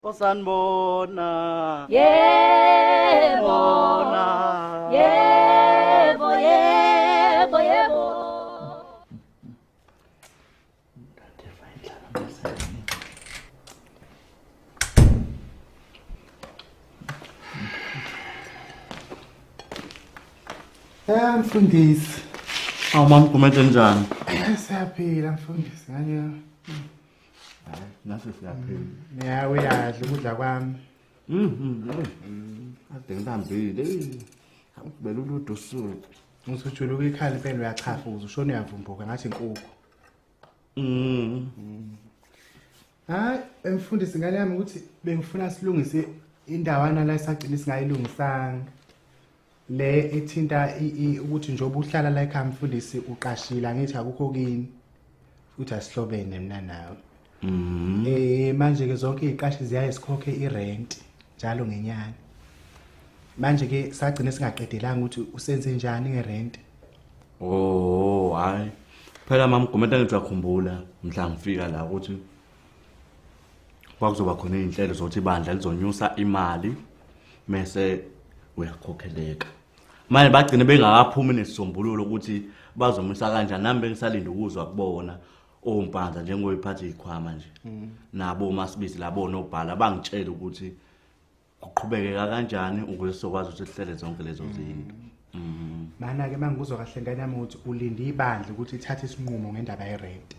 Osanibona. Yebo. Yebo, yebo, yebo. Mfundisi. Mama Gumede njani? Siyaphila mfundisi ngani. Nasi siyaphila. Ya uyadla ukudla kwami. Ade ngidambile. Angibele uludo suku. Ngisujuluka ikhala impela uyachafuza ushona uyavumbuka ngathi inkukhu. Hayi mfundisi ngani yami ukuthi bengifuna silungise indawana la esagcina singayilungisanga. Le ethinta ukuthi njobe uhlala la ekhaya mfundisi uqashila ngithi akukho kini futhi asihlobene mina nawe. Manje ke zonke iziqashi ziyaye sikhokhe irent njalo ngenyanga. Manje ke sagcina singaqedelanga ukuthi usenze njani ngerent. Oh hayi. Phela mama Gumede ngiyakhumbula mhla ngifika la ukuthi kwakuzoba khona izinhlelo zokuthi ibandla lizonyusa imali mase uyakhokheleka. Manje bagcina bengakaphumi nesisombululo ukuthi bazomisa kanjani nami bengisalinde ukuzwa kubona ompandla njengoyiphatha izikhwama nje. Nabo masibisi labo nobhala bangitshela ukuthi kuqhubekeka kanjani ukuze sizokwazi ukuthi sihlele zonke lezo zinto. Mana ke mangikuzwa kahle ngane yami ukuthi ulinde ibandla ukuthi ithathe isinqumo ngendaba yerent.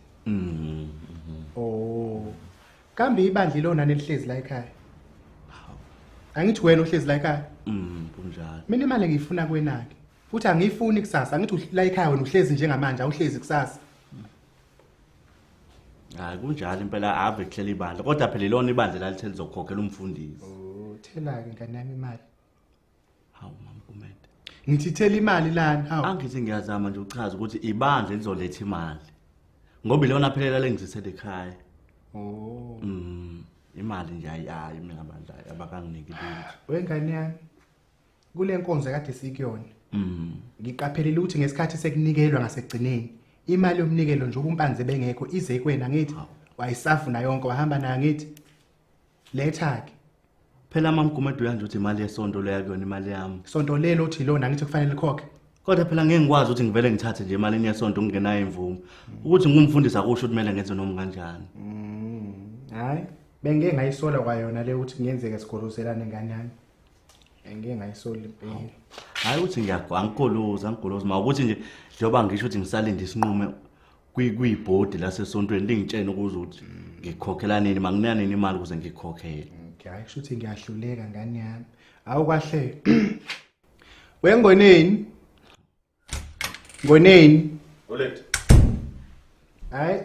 Oh. Kambe ibandla lona nelihlezi la ekhaya. Angithi wena uhlezi la ekhaya? Kunjalo. Mina imali ngiyifuna kwenake. Futhi angiyifuni kusasa. Angithi la ekhaya wena uhlezi njengamanje awuhlezi kusasa. Hayi kunjalo impela ave kuhlela ibandla kodwa phela lona ibandla lalithe lizokhokhela umfundisi. Oh, thela ke ngane yami imali. Hawu mama Gumede. Ngithi thela imali lana, hawu. Angithi ngiyazama nje uchaza ukuthi ibandla lizoletha imali. Ngoba ilona phela lengizisele ekhaya. Oh. Imali nje ayayi mina abandla abakanginiki lutho. Wengane yami. Kule nkonzo kade sikuyona. Ngiqaphelile ukuthi ngesikhathi sekunikelwa ngasekugcineni imali yomnikelo nje ubumpanzi bengekho ize kuwena ngithi wayisafuna yonke wahamba nayo ngithi letha ke. Phela mama Gumede uyanje ukuthi imali yesonto leya kuyona imali yami. Sonto lelo uthi lona ngithi kufanele likhokhe. Kodwa phela ngeke ngikwazi ukuthi ngivele ngithathe nje imali yesonto ngingenayo imvumo. Ukuthi ngumfundisi akusho ukuthi kumele ngenze noma kanjani. Hayi, bengeke ngayisola kwayona le ukuthi ngiyenzeke sigoloselane ngane yami. Ngeke ngayisola impela. Hayi uthi ngiyagoloza mawukuthi nje njoba ngisho ukuthi ngisalinde isinqumo kuyibhodi lasesontweni lingitshene ukuthi ngikhokhela nini manginana nini imali ukuze ngikhokhele. Hayi kusho ukuthi ngiyahluleka ngane yami. Awukwahle. Wengoneni? Ngoneni? Olethe. Hayi.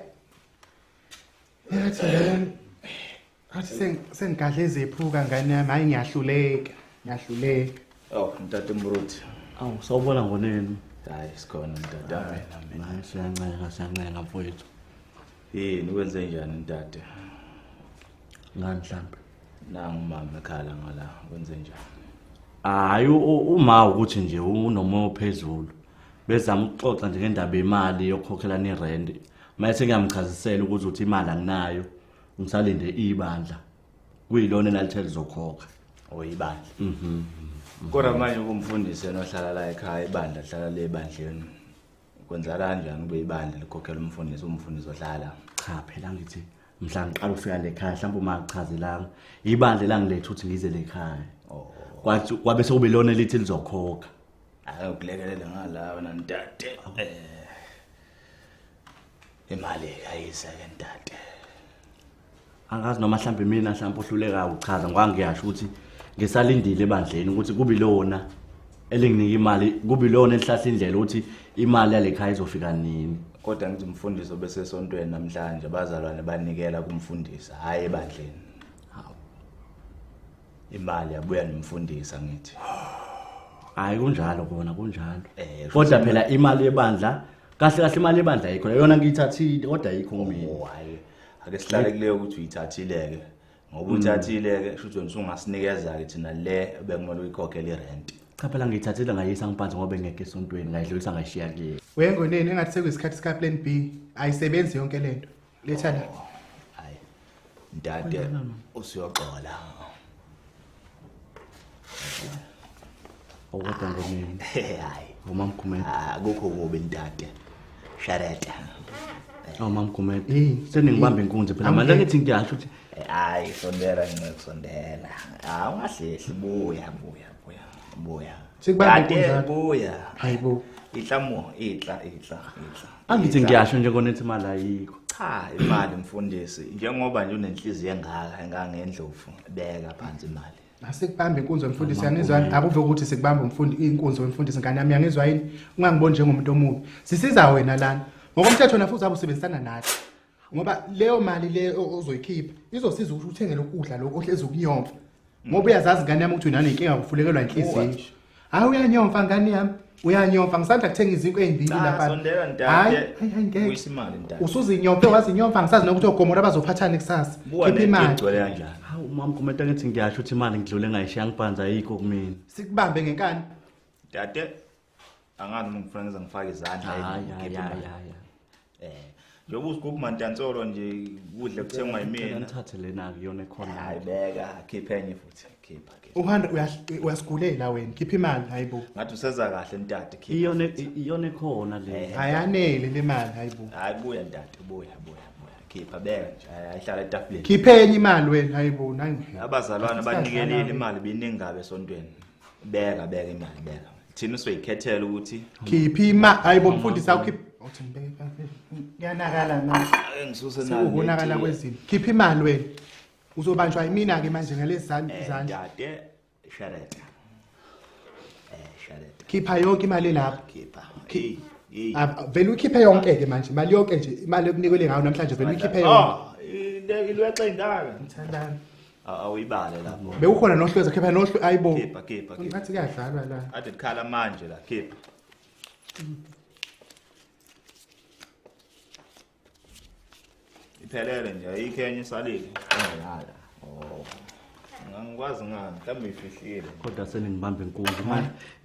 Athi sengigadle ezephuka ngane yami hayi ngiyahluleka. Oh, mtata Mruthi. Awu sawubona ngoneni. Hayi sikhona mtata mina. Hayi siyancenga mfowethu. Yini ukwenze njani mtata? Ngani mhlambe? Nangu mama ekhala ngala wenze njani? Hayi uma ukuthi nje unomoya ophezulu. Bezama ukuxoxa nje ngendaba imali yokukhokhela irent. Mase ngiyamchazisela ukuthi uthi imali anginayo. Ngisalinde ibandla. Kuyilona enalithe lizokhokha. Oyibandla. Kodwa manje ukumfundisi enohlala la ekhaya ibandla hlala le bandleni. Kwenza kanjani kube ibandla likhokhela umfundisi ohlala? Cha phela ngithi mhla ngiqala ufika le ekhaya mhlawumbe uma ngichazelanga ibandla langilethe ukuthi ngize le ekhaya. Kwathi kwabe sekube lona elithi lizokhokha. Hayi ukulekelela ngalawa nantate. Imali ayisa ke ntate. Angazi noma mhlambe mina mhlawumbe uhluleka uchaza ngiyasho ukuthi ngisalindile ebandleni ukuthi kube lona elinginika imali kube lona elihlahla indlela ukuthi imali yale ekhaya izofika nini. Kodwa ngithi umfundisi obesesontweni namhlanje abazalwane banikela kumfundisi hayi ebandleni. Hawu. Imali yabuya nomfundisi ngithi. Hayi kunjalo kona kunjalo. Kodwa phela imali yebandla kahle imali yebandla ayikho yona ngiyithathile kodwa ayikho kumina. Oh hayi. Ake sihlale kuleyo ukuthi uyithathile ke. Ngoba uthathile ke shuthi wena usungasinikeza ke thina le bekumele uyikhokhele irent. Cha phela ngiyithathile ngayisa ngiphansi ngoba ngeke esontweni ngayidlulisa ngayishiya kuye. Wengoneni engathi sekuyisikhathi sika plan B ayisebenzi yonke lento. Letha la. Hayi. Dade usiyoxola. Awukodwa ngomini. Hayi. UmamGumede. Akukho kubi ndade. Shareta. UmamGumede. Seningibamba inkunzi phela manje ngithi ngiyasho ukuthi Hayi sondela ngikusondela. Ungahlehli buya. Sikubambe buya. Hayibo. Ihla. angithi ngiyasho nje konethi imali ayikho. Cha, imali Mfundisi. Njengoba nje unenhliziyo engangendlovu, beka phansi imali. Asikubambe inkunzi wemfundisi yanizwa akuve ukuthi sikubamba inkunzi wemfundisi ngane yami yangizwa yini ungangiboni njengomuntu omubi sisiza wena lana ngokomthetho nafu uzabe usebenzisana nathi ngoba leyo mali le ozoyikhipha izosiza ukuthi uthenge lokudla lokho ohlezi ukuyomfa ngoba uyazazi ngane yami ukuthi unana inkinga kufulekelwa inhliziyo hayi uyanyomfa ngane yami uyanyomfa ngisanda kuthenga izinto ezimbili lapha sondela ndade uyisa imali ndade usuzinyomfe wazinyomfa ngisazi nokuthi ogomora bazophathana kusasa khipha imali igcwele kanjani Hawu umamGumede ngithi ngiyasho ukuthi imali ngidlule ngayishiya ngiphanza ayikho kumina. sikubambe ngenkani dade angani ngifuna ngize ngifake izandla Hayi. njengoba usigubhu mantansolo nje kudle kuthengwa yimina Ngithathe lena kuyona ekhona. hayi beka khipha enye futhi khipha uhanda uyasigulela wena khipha imali hayibo ngathi useza kahle ntade khipha Iyona ekhona le. ayanele le mali hayibo hayi buya ntade buya khipha beka nje ayihlala etafuleni khiphenye imali wena hayibo nangi abazalwane banikelile imali biningabe esontweni beka imali beka thina usoyikhethela ukuthi khipha imali hayibo mfundisi awukhipha uthi ngibeke yanakala manje engisuse nayo ubonakala kwezinto khipha imali wena uzobanjwa yimina ke manje ngalezi zandla dade shareta khipha yonke imali lapha khipha vele ukhiphe yonke ke manje imali yonke nje imali ekunikele ngayo namhlanje vele ukhiphe yonke ilwexe ingaka ngithandana awuyibale lapho bewukhona nohlweza khipha nohlwe ayibo khipha ngathi kuyadlalwa la ade dikhala manje la khipha iphelele nje ayikho enye isalile ngangikwazi ngani mhlawumbe ifihlile Kodwa seningibamba inkunzi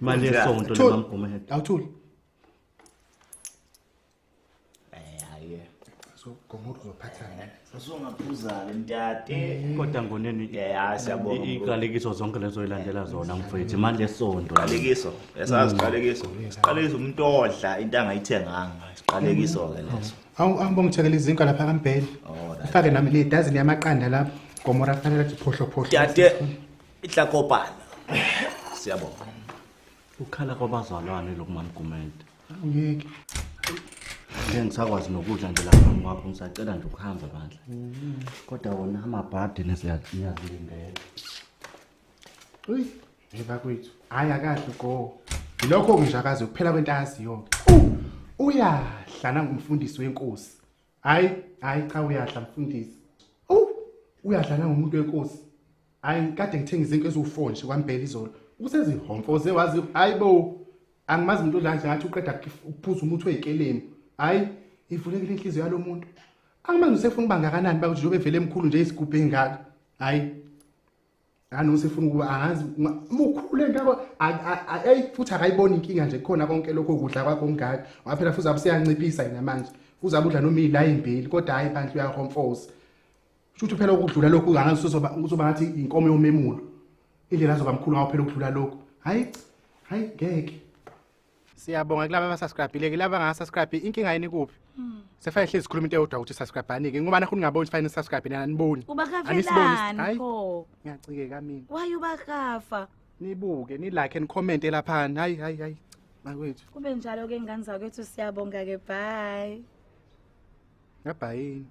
imali yesonto leMamGumede. awuthuli hayi so gomoro uzophathana sasungaphuza ntade Kodwa ngoneni siyabonga iqalekiso zonke lezo ilandela zona mfethu imali yesonto. Qalekiso yasazi qalekiso umuntu odla into angayithenganga isiqalekiso ke leso angibonga uthekela izinto lapha kaMbheli ufake nami le dazini yamaqanda lapha gomora kufanele ukuthi phohlo dade ihlakopana siyabonga Ukhala kwabazalwane lokuMamGumede. ngeke Ngeke ngisakwazi nokudla nje lapha ngakho ngisacela nje ukuhamba bandla. Kodwa wona amabhadi nesiyazilindela. uyi eva kwethu hayi akahle go lokho ngijakazi ukuphela kwentazi yonke uyahla nangumfundisi wenkosi hayi cha uyahla mfundisi uyahla nangumuntu wenkosi hayi kade ngithenga izinto eziwu4 nje kwaMbheli izolo usezihomfoze wazi hayibo angimazi umuntu odla nje ngathi uqeda ukuphuza umuthi weyikelemu hayi ivulekile inhliziyo yalomuntu angimazi usefuna ubangakanani bakuthi njobe vele emkhulu nje isigubhu engaka hayi Ano sifuna ukuba angazi mukhule ngako futhi akayibona inkinga nje khona konke lokho kudla kwakho ngaka waphela futhi abusiyanciphisa yena manje uzabudla noma ila imbili kodwa hayi phansi uyahomfoza futhi phela ukudlula lokho angazi uzoba ngathi inkomo yomemulo indlela azoba mkhulu ngaphela ukudlula lokho hayi ngeke siyabonga kulabo abasubscribe laba abangasubscribe inkinga yini kuphi sefanele hlezi sikhuluma into eyodwa ukuthi subscribe anike ngoba nakhona ngaboni fanele subscribe naniboni Ubakafelani pho? ngiyacikeka mina Why ubakafa? nibuke ni like and comment lapha hayi makwethu Kube njalo ke ngane zakwethu siyabonga ke bye. ngabhayini